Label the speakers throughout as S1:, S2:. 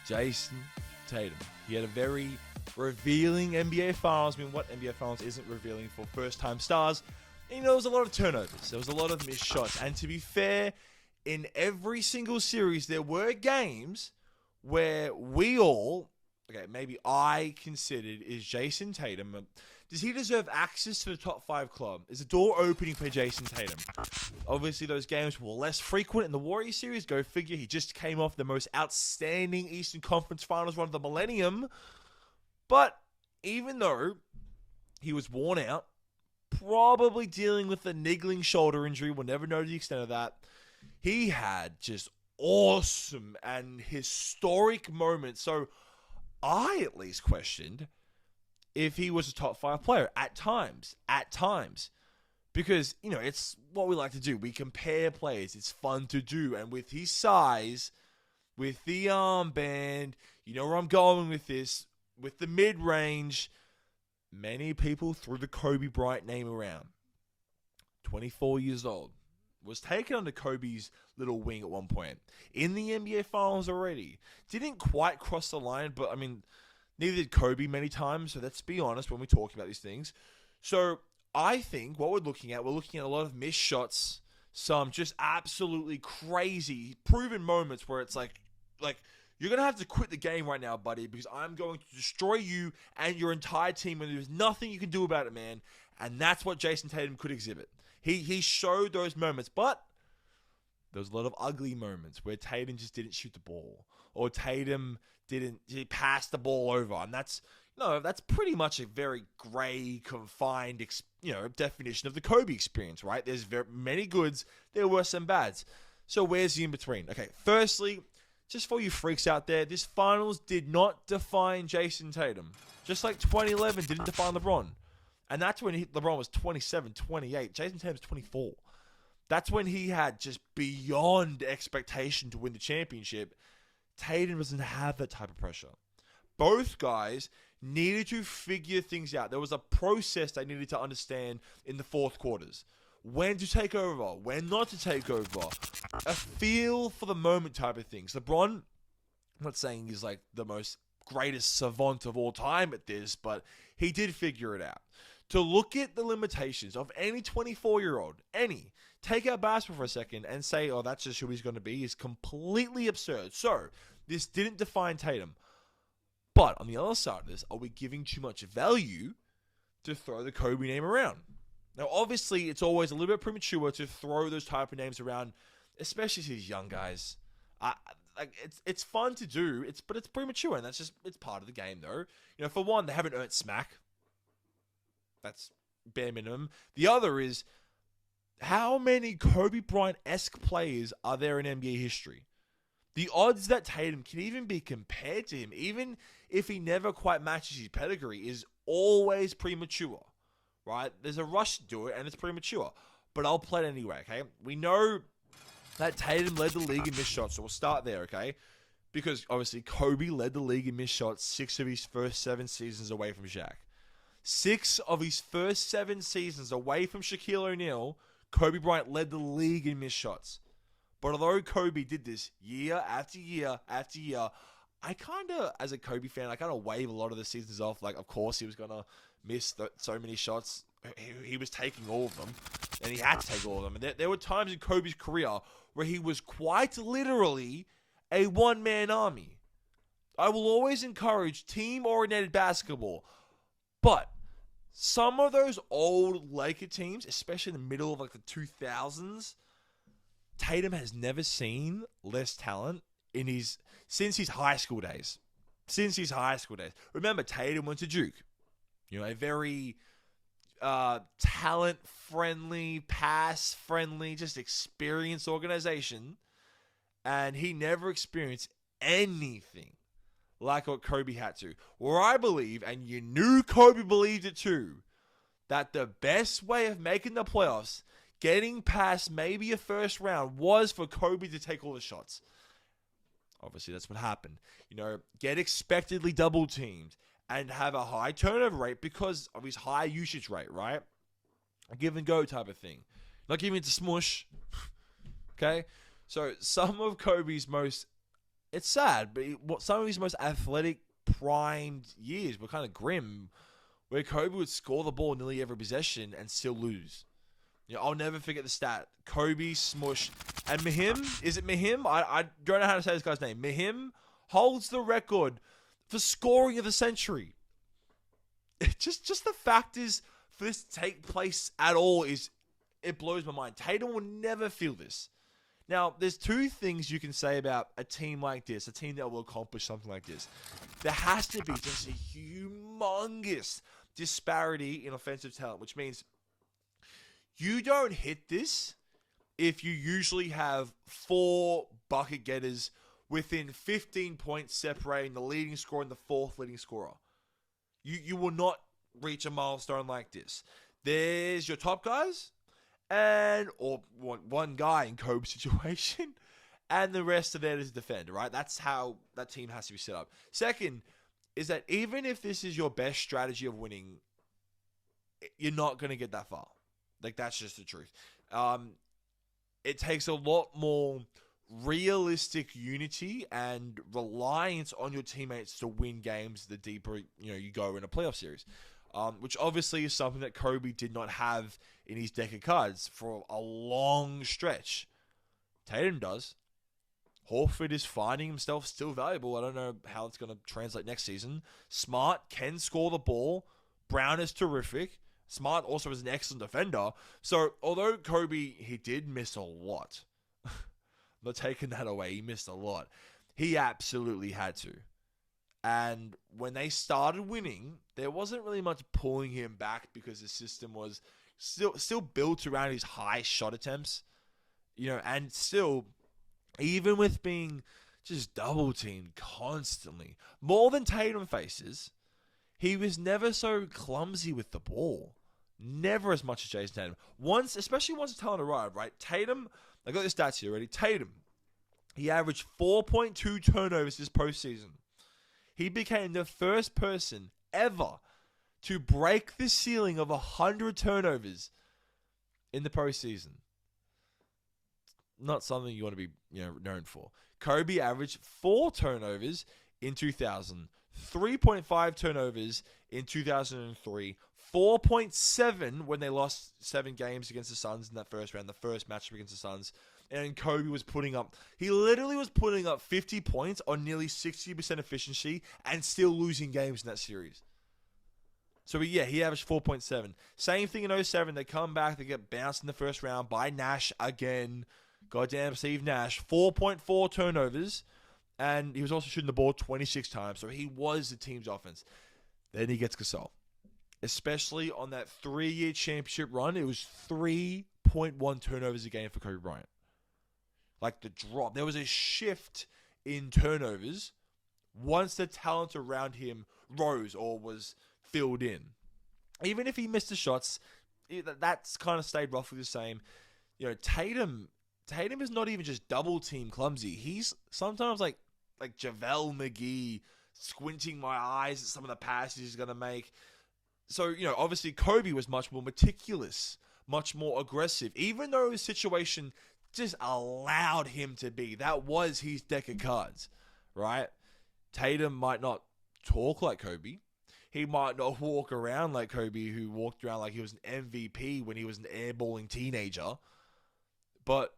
S1: Jayson Tatum. He had a very revealing NBA Finals. I mean, what NBA Finals isn't revealing for first-time stars? And, there was a lot of turnovers. There was a lot of missed shots. And to be fair, in every single series, there were games where we all, maybe I considered, is Jayson Tatum. Does he deserve access to the top 5 club? Is the door opening for Jayson Tatum? Obviously, those games were less frequent in the Warriors series. Go figure. He just came off the most outstanding Eastern Conference Finals run of the millennium. But even though he was worn out, probably dealing with a niggling shoulder injury, we'll never know the extent of that, he had just awesome and historic moments. So I at least questioned if he was a top 5 player at times. Because, it's what we like to do. We compare players. It's fun to do. And with his size, with the armband, you know where I'm going with this, with the mid-range, many people threw the Kobe Bryant name around. 24 years old. Was taken under Kobe's little wing at one point. In the NBA Finals already. Didn't quite cross the line, but, neither did Kobe many times. So let's be honest when we talk about these things. So I think what we're looking at a lot of missed shots. Some just absolutely crazy proven moments where it's like you're going to have to quit the game right now, buddy, because I'm going to destroy you and your entire team, and there's nothing you can do about it, man. And that's what Jayson Tatum could exhibit. He showed those moments, but there was a lot of ugly moments where Tatum just didn't shoot the ball, or he passed the ball over, and that's pretty much a very gray, confined, definition of the Kobe experience, right? There's very many goods, there were some bads. So where's the in between? Okay, firstly, just for you freaks out there, this finals did not define Jayson Tatum. Just like 2011 didn't define LeBron. And that's when LeBron was 27, 28. Jayson Tatum's 24. That's when he had just beyond expectation to win the championship. Tatum doesn't have that type of pressure. Both guys needed to figure things out. There was a process they needed to understand in the fourth quarters. When to take over, when not to take over. A feel for the moment type of things. LeBron, I'm not saying he's like the most greatest savant of all time at this, but he did figure it out. To look at the limitations of any 24-year-old, take out basketball for a second and say, oh, that's just who he's going to be, is completely absurd. So, this didn't define Tatum. But on the other side of this, are we giving too much value to throw the Kobe name around? Now, obviously, it's always a little bit premature to throw those type of names around, especially to these young guys. It's fun to do, but it's premature, and it's part of the game, though. For one, they haven't earned smack. That's bare minimum. The other is, how many Kobe Bryant-esque players are there in NBA history? The odds that Tatum can even be compared to him, even if he never quite matches his pedigree, is always premature, right? There's a rush to do it, and it's premature. But I'll play it anyway, okay? We know that Tatum led the league in missed shots, so we'll start there, okay? Because, obviously, Kobe led the league in missed shots 6 of his first 7 seasons away from Shaq. 6 of his first 7 seasons away from Shaquille O'Neal, Kobe Bryant led the league in missed shots. But although Kobe did this year after year after year, I kind of, as a Kobe fan, I kind of wave a lot of the seasons off. Like, of course, he was going to miss so many shots. He was taking all of them, and he had to take all of them. And there were times in Kobe's career where he was quite literally a one-man army. I will always encourage team-oriented basketball, but some of those old Laker teams, especially in the middle of the 2000s, Tatum has never seen less talent since his high school days. Remember, Tatum went to Duke. A very talent-friendly, pass-friendly, just experienced organization. And he never experienced anything like what Kobe had to. Where I believe, and you knew Kobe believed it too, that the best way of making the playoffs, getting past maybe a first round, was for Kobe to take all the shots. Obviously, that's what happened. Get expectedly double teamed and have a high turnover rate because of his high usage rate, right? A give and go type of thing. Not giving it to smush. Okay? So, some of Kobe's most it's sad, but what some of his most athletic, primed years were kind of grim, where Kobe would score the ball nearly every possession and still lose. You know, I'll never forget the stat. Kobe smushed. And Mahim, is it Mahim? I don't know how to say this guy's name. Mahim holds the record for scoring of the century. Just the fact is, for this to take place at all, it blows my mind. Tatum will never feel this. Now, there's two things you can say about a team like this, a team that will accomplish something like this. There has to be just a humongous disparity in offensive talent, which means you don't hit this if you usually have 4 bucket getters within 15 points separating the leading scorer and the 4th leading scorer. You will not reach a milestone like this. There's your top guys, or one guy in Kobe's situation, and the rest of it is defender, right? That's how that team has to be set up. Second is that even if this is your best strategy of winning, you're not going to get that far. Like, that's just the truth. It takes a lot more realistic unity and reliance on your teammates to win games the deeper you go in a playoff series, which obviously is something that Kobe did not have in his deck of cards for a long stretch. Tatum does. Horford is finding himself still valuable. I don't know how it's going to translate next season. Smart can score the ball. Brown is terrific. Smart also is an excellent defender. So although Kobe, he did miss a lot. I'm not taking that away. He missed a lot. He absolutely had to. And when they started winning, there wasn't really much pulling him back because the system was still built around his high shot attempts. And still, even with being just double teamed constantly, more than Tatum faces, he was never so clumsy with the ball. Never as much as Jayson Tatum. Especially once the talent arrived, right? Tatum, I got the stats here already. Tatum, he averaged 4.2 turnovers this postseason. He became the first person ever to break the ceiling of 100 turnovers in the postseason. Not something you want to be known for. Kobe averaged 4 turnovers in 2000, 3.5 turnovers in 2003, 4.7 when they lost 7 games against the Suns in that first round, the first matchup against the Suns. And Kobe was he literally was putting up 50 points on nearly 60% efficiency and still losing games in that series. So he averaged 4.7. Same thing in 2007. They come back, they get bounced in the first round by Nash again. Goddamn Steve Nash. 4.4 turnovers. And he was also shooting the ball 26 times. So he was the team's offense. Then he gets Gasol. Especially on that 3-year championship run, it was 3.1 turnovers a game for Kobe Bryant. Like the drop. There was a shift in turnovers once the talent around him rose or was filled in. Even if he missed the shots, that's kind of stayed roughly the same. Tatum is not even just double team clumsy. He's sometimes like JaVale McGee squinting my eyes at some of the passes he's going to make. So, obviously Kobe was much more meticulous, much more aggressive, even though his situation just allowed him to be. That was his deck of cards, right? Tatum might not talk like Kobe. He might not walk around like Kobe, who walked around like he was an MVP when he was an airballing teenager. But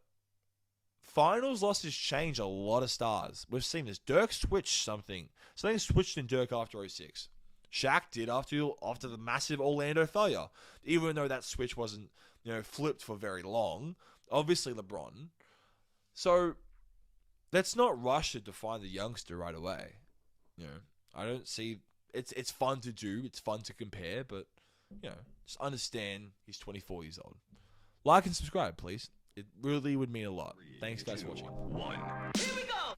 S1: finals losses change a lot of stars. We've seen this. Dirk switched something. Something switched in Dirk after 2006. Shaq did after the massive Orlando failure. Even though that switch wasn't, flipped for very long. Obviously LeBron. So let's not rush to define the youngster right away. I don't see... It's fun to do. It's fun to compare. But, just understand he's 24 years old. Like and subscribe, please. It really would mean a lot. Thanks, guys, for watching.
S2: 1. Here we go!